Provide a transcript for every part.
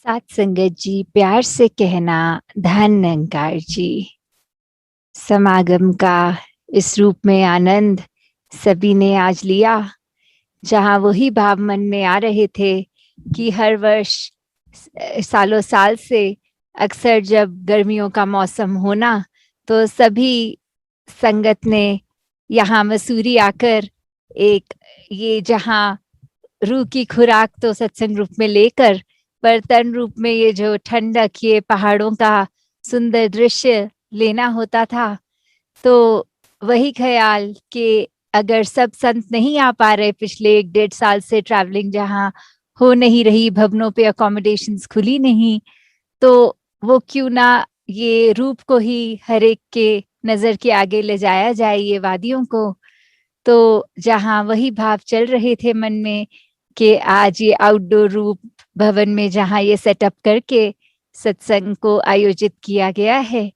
सात संगत जी, प्यार से कहना धन निरंकार जी। समागम का इस रूप में आनंद सभी ने आज लिया, जहां वही भाव मन में आ रहे थे कि हर वर्ष सालों साल से अक्सर जब गर्मियों का मौसम होना तो सभी संगत ने यहाँ मसूरी आकर एक ये जहां रूह की खुराक तो सत्संग रूप में लेकर, पर तन रूप में ये जो ठंडक, ये पहाड़ों का सुंदर दृश्य लेना होता था। तो वही ख्याल कि अगर सब संत नहीं आ पा रहे पिछले 1-1.5 साल से ट्रैवलिंग जहां हो नहीं रही, भवनों पे अकोमोडेशंस खुली नहीं, तो वो क्यों ना ये रूप को ही हर एक के नजर के आगे ले जाया जाए, ये वादियों को। तो जहां वही भाव चल रहे थे मन में कि आज ये आउटडोर रूप भवन में जहां ये सेटअप करके सत्संग को आयोजित किया गया है,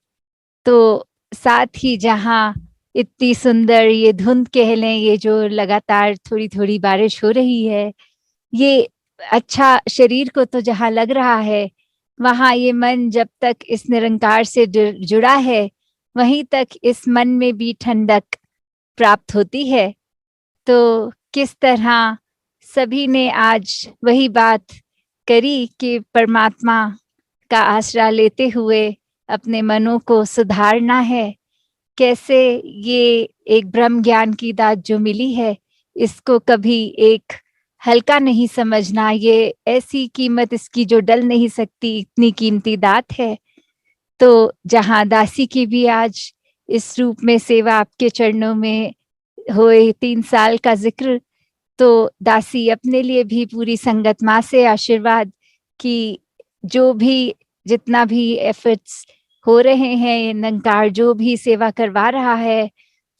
तो साथ ही जहां इतनी सुंदर ये धुंध कह लें, ये जो लगातार थोड़ी थोड़ी बारिश हो रही है, ये अच्छा शरीर को तो जहां लग रहा है, वहां ये मन जब तक इस निरंकार से जुड़ा है, वहीं तक इस मन में भी ठंडक प्राप्त होती है। तो किस तरह सभी ने आज वही बात करी कि परमात्मा का आसरा लेते हुए अपने मनों को सुधारना है। कैसे ये एक ब्रह्म ज्ञान की दात जो मिली है, इसको कभी एक हल्का नहीं समझना, ये ऐसी कीमत इसकी जो डल नहीं सकती, इतनी कीमती दात है। तो जहां दासी की भी आज इस रूप में सेवा आपके चरणों में हुए 3 साल का जिक्र, तो दासी अपने लिए भी पूरी संगत माँ से आशीर्वाद कि जो भी जितना भी एफर्ट्स हो रहे हैं, ये निरंकार जो भी सेवा करवा रहा है,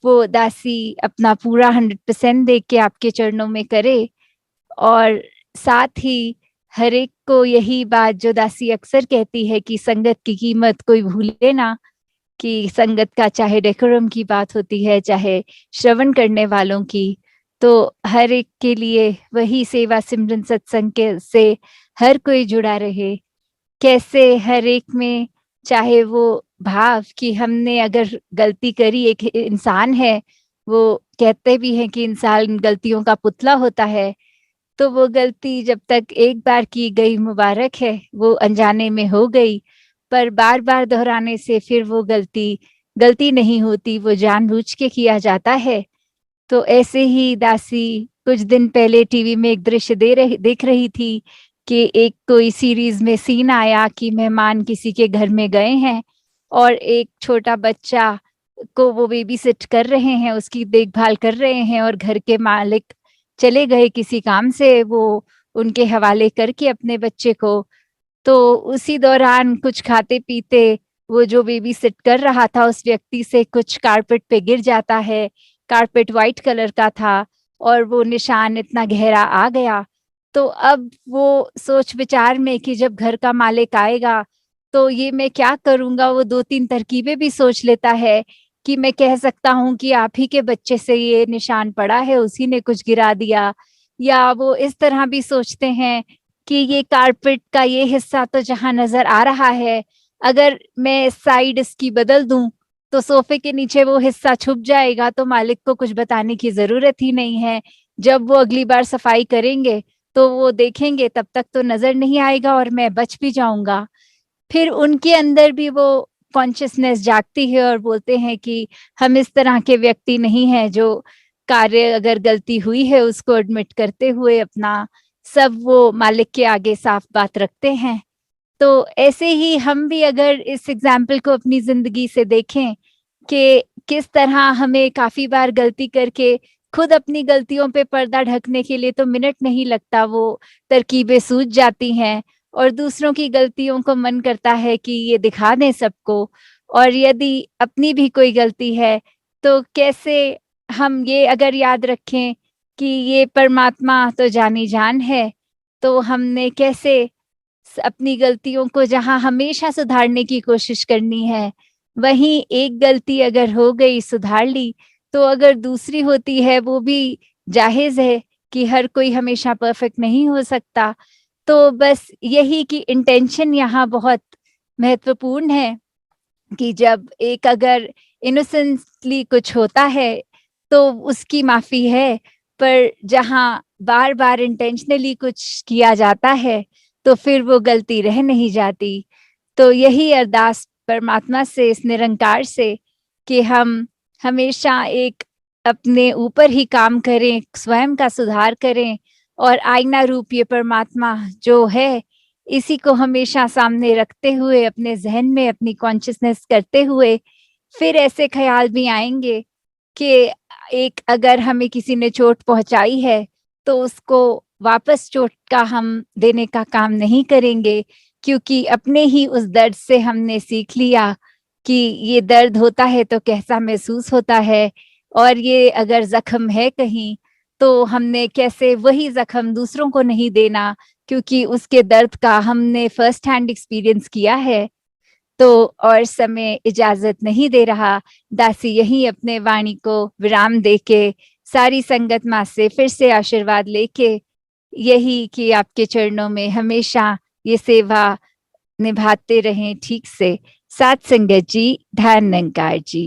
वो दासी अपना पूरा 100% दे के आपके चरणों में करे। और साथ ही हर एक को यही बात जो दासी अक्सर कहती है कि संगत की कीमत कोई भूले ना, कि संगत का चाहे डेकोरम की बात होती है, चाहे श्रवण करने वालों की, तो हर एक के लिए वही सेवा सिमरन सत्संग के से हर कोई जुड़ा रहे। कैसे हर एक में चाहे वो भाव कि हमने अगर गलती करी, एक इंसान है, वो कहते भी हैं कि इंसान गलतियों का पुतला होता है, तो वो गलती जब तक एक बार की गई मुबारक है, वो अनजाने में हो गई, पर बार बार दोहराने से फिर वो गलती गलती नहीं होती, वो जानबूझ के किया जाता है। तो ऐसे ही दासी कुछ दिन पहले टीवी में एक दृश्य देख रही थी कि एक कोई सीरीज में सीन आया कि मेहमान किसी के घर में गए हैं और एक छोटा बच्चा को वो बेबी सिट कर रहे हैं, उसकी देखभाल कर रहे हैं, और घर के मालिक चले गए किसी काम से वो उनके हवाले करके अपने बच्चे को। तो उसी दौरान कुछ खाते पीते वो जो बेबी सिट कर रहा था उस व्यक्ति से कुछ कारपेट पे गिर जाता है। कारपेट वाइट कलर का था और वो निशान इतना गहरा आ गया। तो अब वो सोच विचार में कि जब घर का मालिक आएगा तो ये मैं क्या करूंगा, वो 2-3 तरकीबें भी सोच लेता है कि मैं कह सकता हूँ कि आप ही के बच्चे से ये निशान पड़ा है, उसी ने कुछ गिरा दिया। या वो इस तरह भी सोचते हैं कि ये कारपेट का ये हिस्सा तो जहां नजर आ रहा है, अगर मैं साइड इसकी बदल दूं तो सोफे के नीचे वो हिस्सा छुप जाएगा, तो मालिक को कुछ बताने की जरूरत ही नहीं है। जब वो अगली बार सफाई करेंगे तो वो देखेंगे, तब तक तो नजर नहीं आएगा और मैं बच भी जाऊंगा। फिर उनके अंदर भी वो कॉन्शियसनेस जागती है और बोलते हैं कि हम इस तरह के व्यक्ति नहीं हैं जो कार्य अगर गलती हुई है उसको एडमिट करते हुए अपना सब वो मालिक के आगे साफ बात रखते हैं। तो ऐसे ही हम भी अगर इस एग्जाम्पल को अपनी जिंदगी से देखें कि किस तरह हमें काफी बार गलती करके खुद अपनी गलतियों पे पर्दा ढकने के लिए तो मिनट नहीं लगता, वो तरकीबें सूझ जाती हैं, और दूसरों की गलतियों को मन करता है कि ये दिखा दें सबको। और यदि अपनी भी कोई गलती है तो कैसे हम ये अगर याद रखें कि ये परमात्मा तो जानी जान है, तो हमने कैसे अपनी गलतियों को जहां हमेशा सुधारने की कोशिश करनी है, वहीं एक गलती अगर हो गई सुधार ली, तो अगर दूसरी होती है वो भी जायज है कि हर कोई हमेशा परफेक्ट नहीं हो सकता। तो बस यही कि इंटेंशन यहाँ बहुत महत्वपूर्ण है कि जब एक अगर इनोसेंटली कुछ होता है तो उसकी माफी है, पर जहाँ बार बार इंटेंशनली कुछ किया जाता है तो फिर वो गलती रह नहीं जाती। तो यही अरदास परमात्मा से, इस निरंकार से, कि हम हमेशा एक अपने ऊपर ही काम करें, स्वयं का सुधार करें और आईना रूप ये परमात्मा जो है इसी को हमेशा सामने रखते हुए, अपने जहन में अपनी कॉन्शियसनेस करते हुए, फिर ऐसे ख्याल भी आएंगे कि एक अगर हमें किसी ने चोट पहुंचाई है तो उसको वापस चोट का हम देने का काम नहीं करेंगे, क्योंकि अपने ही उस दर्द से हमने सीख लिया कि ये दर्द होता है तो कैसा महसूस होता है, और ये अगर जख्म है कहीं तो हमने कैसे वही जख्म दूसरों को नहीं देना, क्योंकि उसके दर्द का हमने फर्स्ट हैंड एक्सपीरियंस किया है। तो और समय इजाजत नहीं दे रहा। दासी यही अपने वाणी को विराम देके सारी संगत माँ से फिर से आशीर्वाद लेके यही कि आपके चरणों में हमेशा ये सेवा निभाते रहें ठीक से। साथ संगत जी, धन निरंकार जी।